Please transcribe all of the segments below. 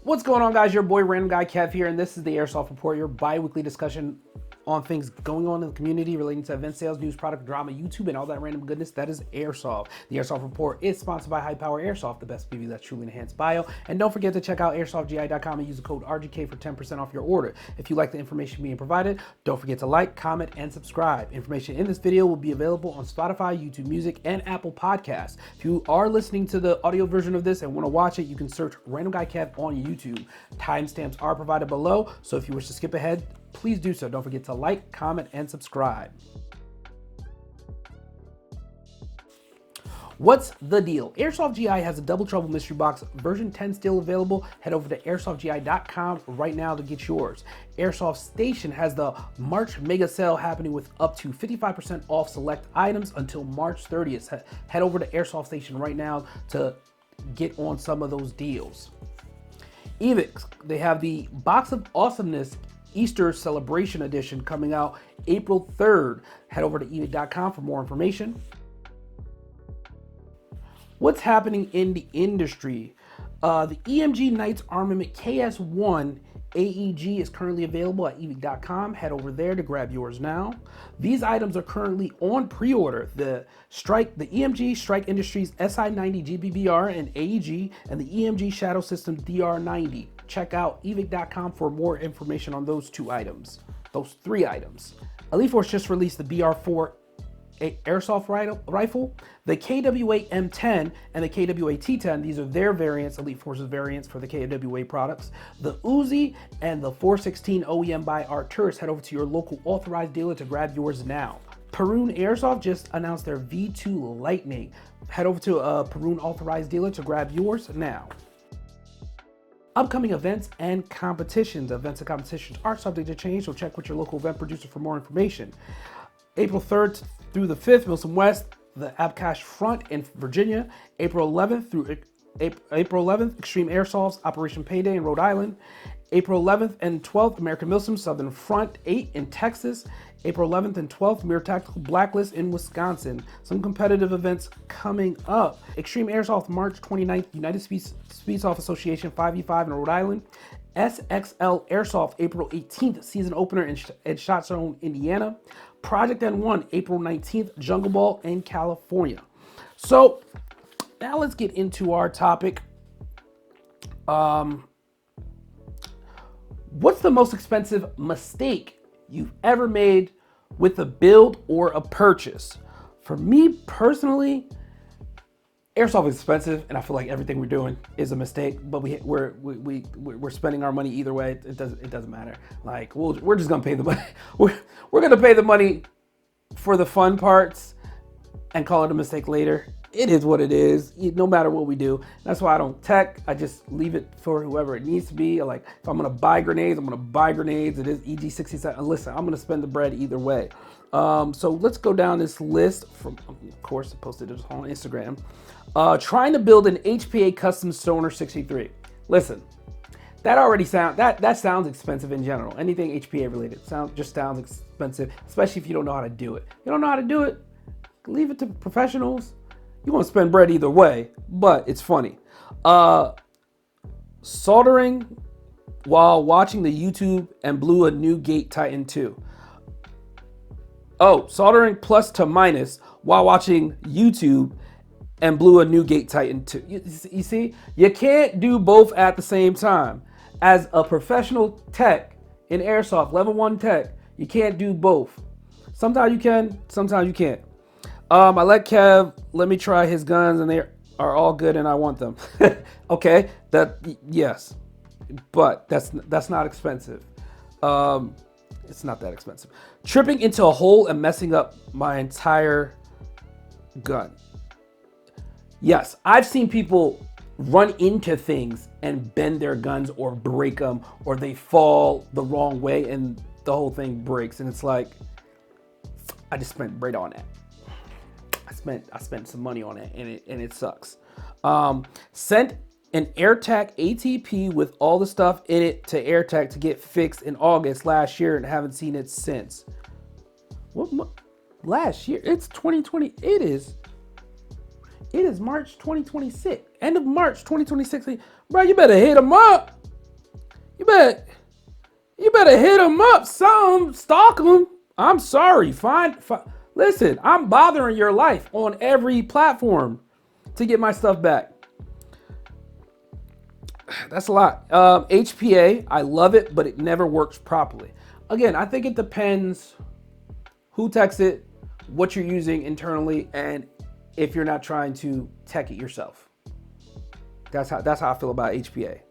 What's going on, guys? Your boy RandomGuyKev here, and this is the Airsoft Report, your bi-weekly discussion on things going on in the community relating to event sales, news, product, drama, YouTube, and all that random goodness that is Airsoft. The Airsoft Report is sponsored by High Power Airsoft, the best PV that's truly enhanced bio. And don't forget to check out AirsoftGI.com and use the code RGK for 10% off your order. If you like the information being provided, don't forget to like, comment, and subscribe. Information in this video will be available on Spotify, YouTube Music, and Apple Podcasts. If you are listening to the audio version of this and want to watch it, you can search RandomGuyKev on YouTube. Timestamps are provided below, so if you wish to skip ahead, please do so. Don't forget to like, comment, and subscribe. What's the deal? Airsoft GI has a Double Trouble Mystery Box version 10 still available. Head over to airsoftgi.com right now to get yours. Airsoft Station has the March mega sale happening with up to 55% off select items until March 30th. Head over to Airsoft Station right now to get on some of those deals. Evix, they have the Box of Awesomeness Easter Celebration Edition coming out April 3rd. Head over to evic.com for more information. What's happening in the industry? The EMG Knights Armament KS1 AEG is currently available at evic.com. Head over there to grab yours now. These items are currently on pre-order. The EMG Strike Industries SI90 GBBR and AEG, and the EMG Shadow System DR90. Check out evic.com for more information on those three items. Elite Force just released the BR4 Airsoft rifle, the KWA M10 and the KWA T10. These are their variants, Elite Force's variants for the KWA products. The Uzi and the 416 OEM by Arcturus. Head over to your local authorized dealer to grab yours now. Perun Airsoft just announced their V2 Lightning. Head over to a Perun authorized dealer to grab yours now. Upcoming events and competitions. Events and competitions are subject to change, so check with your local event producer for more information. April 3rd through the 5th, Milsom West, the Abcash Front in Virginia. April 11th through April 11th, Extreme Airsoft's Operation Payday in Rhode Island. April 11th and 12th, American Milsom Southern Front 8 in Texas. April 11th and 12th, Mirror Tactical Blacklist in Wisconsin. Some competitive events coming up. Extreme Airsoft March 29th, United Speedsoft Association 5v5 in Rhode Island. SXL Airsoft April 18th, season opener in Shot Zone, Indiana. Project N1 April 19th, Jungle Ball in California. So now let's get into our topic. What's the most expensive mistake you've ever made with a build or a purchase? For me personally, Airsoft is expensive, and I feel like everything we're doing is a mistake. But we're spending our money either way. It doesn't matter. Like we're just gonna pay the money. We're gonna pay the money for the fun parts and call it a mistake later. It is what it is. No matter what we do. That's why I don't tech. I just leave it for whoever it needs to be. Like if I'm gonna buy grenades, I'm gonna buy grenades. It is EG67. Listen, I'm gonna spend the bread either way. So let's go down this list from, of course, I posted it on Instagram. Trying to build an HPA custom Stoner 63. Listen, that sounds expensive in general. Anything HPA related sounds expensive, especially if you don't know how to do it. You don't know how to do it, leave it to professionals. You're gonna spend bread either way, but it's funny. Soldering while watching the YouTube and blew a new Gate Titan 2. Oh, soldering plus to minus while watching YouTube and blew a new Gate Titan 2. You see, you can't do both at the same time. As a professional tech in Airsoft, level 1 tech, you can't do both. Sometimes you can, sometimes you can't. I let Kev let me try his guns, and they are all good, and I want them. Okay, yes, but that's not expensive. It's not that expensive. Tripping into a hole and messing up my entire gun. Yes, I've seen people run into things and bend their guns or break them, or they fall the wrong way and the whole thing breaks. And it's like, I just spent bread on that. I spent some money on it, and it sucks. Sent an AirTac ATP with all the stuff in it to AirTac to get fixed in August last year, and haven't seen it since. What last year? It's 2020. It is March 2026. End of March 2026. Bro, you better hit them up. You better hit them up, stalk them. I'm sorry. Listen, I'm bothering your life on every platform to get my stuff back. That's a lot. HPA, I love it, but it never works properly. Again, I think it depends who techs it, what you're using internally, and if you're not trying to tech it yourself. That's how I feel about HPA.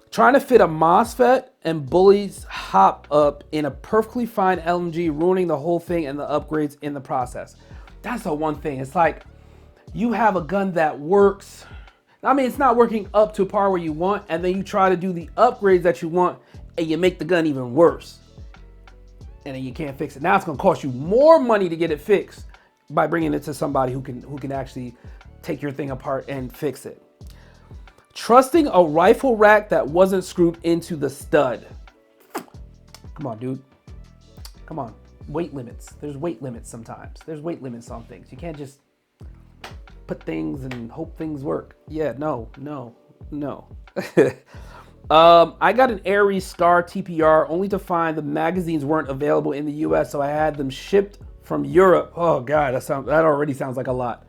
Trying to fit a MOSFET and bullies hop up in a perfectly fine LMG, ruining the whole thing and the upgrades in the process. That's the one thing. It's like you have a gun that works. I mean, it's not working up to par where you want, and then you try to do the upgrades that you want, and you make the gun even worse. And then you can't fix it. Now it's gonna cost you more money to get it fixed by bringing it to somebody who can actually take your thing apart and fix it. Trusting a rifle rack that wasn't screwed into the stud. Come on, dude. Come on. Weight limits. There's weight limits sometimes. There's weight limits on things. You can't just put things and hope things work. Yeah, no. I got an Aries Star TPR only to find the magazines weren't available in the US, so I had them shipped from Europe. Oh God, that already sounds like a lot.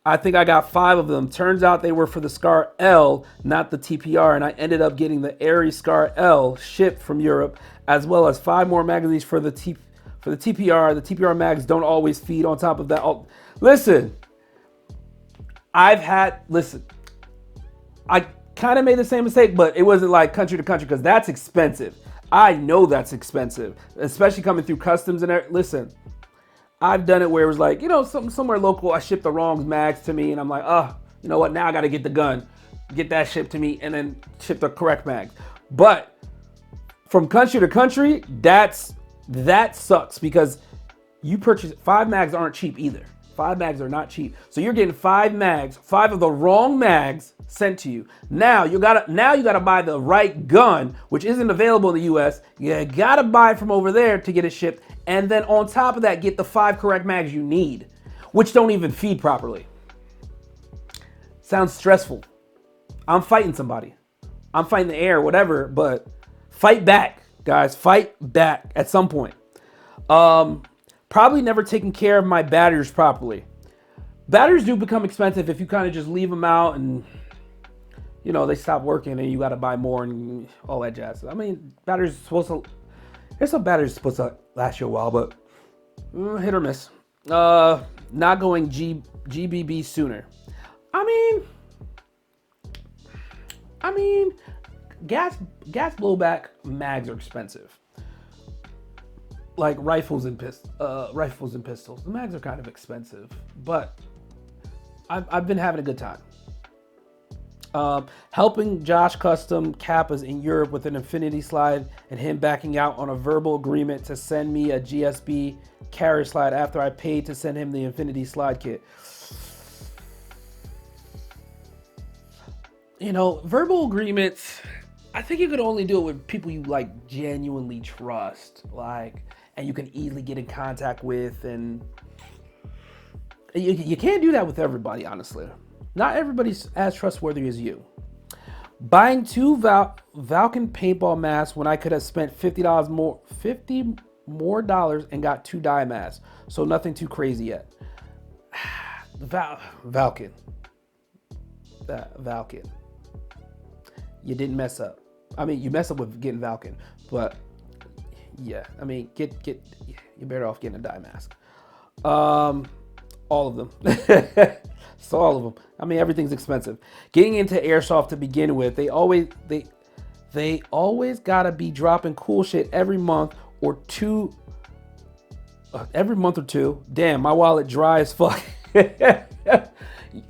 I think I got 5 of them. Turns out they were for the Scar L, not the TPR, and I ended up getting the Aries Scar L shipped from Europe, as well as 5 more magazines for the TPR. The TPR mags don't always feed on top of that. Listen, I kind of made the same mistake, but it wasn't like country to country because that's expensive. I know that's expensive, especially coming through customs and everything. Listen, I've done it where it was like, somewhere local, I shipped the wrong mags to me and I'm like, you know what? Now I got to get the gun, get that shipped to me and then ship the correct mags. But from country to country, that sucks because you purchase 5 mags aren't cheap either. 5 mags are not cheap. So you're getting 5 mags, 5 of the wrong mags sent to you. Now you gotta buy the right gun, which isn't available in the US. You gotta buy it from over there to get it shipped. And then on top of that, get the 5 correct mags you need, which don't even feed properly. Sounds stressful. I'm fighting somebody. I'm fighting the air, whatever, but fight back, guys. Fight back at some point. Probably never taken care of my batteries properly. Batteries do become expensive if you kind of just leave them out and, they stop working and you got to buy more and all that jazz. I mean, there's some batteries supposed to last you a while, but hit or miss. Not going GBB sooner. I mean, gas blowback mags are expensive. Like rifles and pistols. The mags are kind of expensive, but I've been having a good time. Helping Josh custom Kappas in Europe with an infinity slide and him backing out on a verbal agreement to send me a GSB carrier slide after I paid to send him the infinity slide kit. Verbal agreements, I think you could only do it with people you genuinely trust, and you can easily get in contact with, and you can't do that with everybody, honestly. Not everybody's as trustworthy as you. Buying 2 Valken paintball masks when I could have spent $50 more dollars and got 2 dye masks, so nothing too crazy yet. Valken. Valken. You didn't mess up. I mean, you messed up with getting Valken, but yeah, I mean, you're better off getting a dye mask. All of them. So all of them. I mean, everything's expensive. Getting into airsoft to begin with, they always gotta be dropping cool shit every month or two. Damn, my wallet dry as fuck.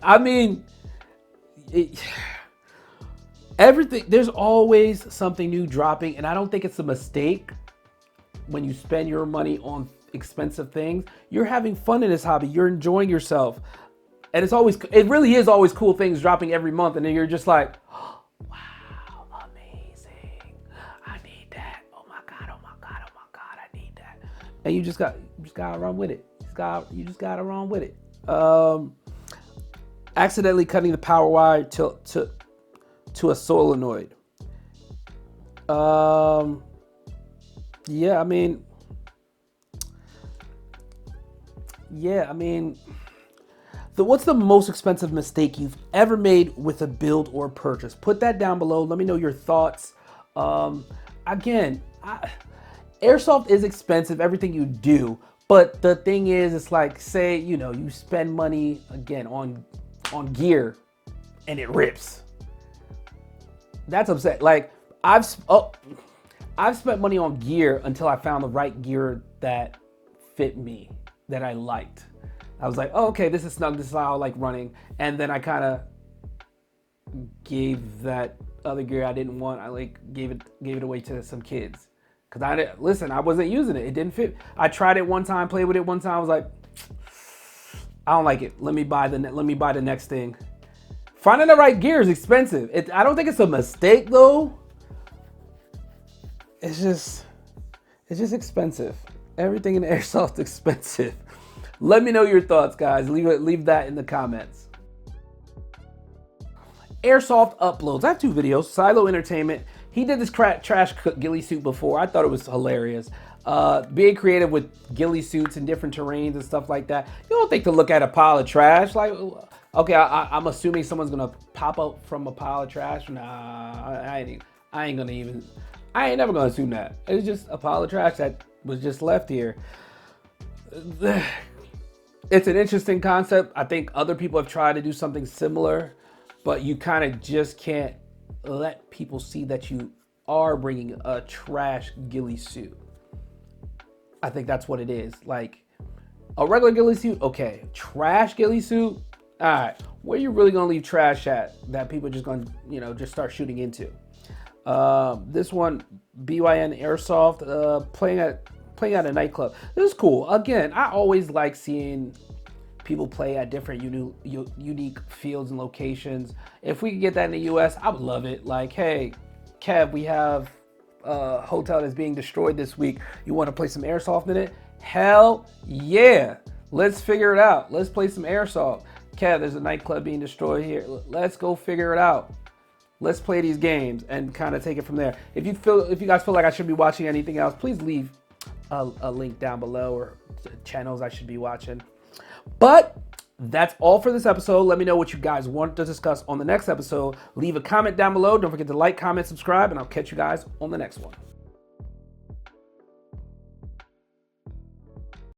I mean, everything. There's always something new dropping, and I don't think it's a mistake when you spend your money on expensive things. You're having fun in this hobby. You're enjoying yourself. And it really is always cool things dropping every month. And then you're just like, oh, wow, amazing. I need that. Oh my God, I need that. And you just gotta run with it. You just gotta run with it. Accidentally cutting the power wire to a solenoid. Yeah, I mean, yeah, I mean, what's the most expensive mistake you've ever made with a build or purchase? Put that down below. Let me know your thoughts. Again, Airsoft is expensive, everything you do. But the thing is, it's like, say, you know, you spend money again on gear and it rips. That's upset. Like I've spent money on gear until I found the right gear that fit me, that I liked. I was like, oh, okay, this is snug. This is how I like running. And then I kind of gave that other gear I didn't want. I like gave it away to some kids. Cause I wasn't using it. It didn't fit. I tried it one time, played with it one time. I was like, I don't like it. Let me buy the next thing. Finding the right gear is expensive. I don't think it's a mistake though. It's just expensive. Everything in Airsoft is expensive. Let me know your thoughts, guys. Leave that in the comments. Airsoft Uploads. I have 2 videos. Silo Entertainment. He did this trash ghillie suit before. I thought it was hilarious. Being creative with ghillie suits in different terrains and stuff like that. You don't think to look at a pile of trash like, okay, I'm assuming someone's gonna pop up from a pile of trash. Nah, I ain't never gonna assume that. It's just a pile of trash that was just left here. It's an interesting concept. I think other people have tried to do something similar, but you kind of just can't let people see that you are bringing a trash ghillie suit. I think that's what it is. Like a regular ghillie suit, okay. Trash ghillie suit, all right. Where you really gonna leave trash at that people are just gonna, you know, just start shooting into? This one, BYN Airsoft, playing at a nightclub. This is cool. Again, I always like seeing people play at different unique fields and locations. If we could get that in the US, I would love it. Like, hey, Kev, we have a hotel that's being destroyed this week. You want to play some Airsoft in it? Hell yeah. Let's figure it out. Let's play some Airsoft. Kev, there's a nightclub being destroyed here. Let's go figure it out. Let's play these games and kind of take it from there. If you guys feel like I should be watching anything else, please leave a link down below or channels I should be watching. But that's all for this episode. Let me know what you guys want to discuss on the next episode. Leave a comment down below. Don't forget to like, comment, subscribe, and I'll catch you guys on the next one.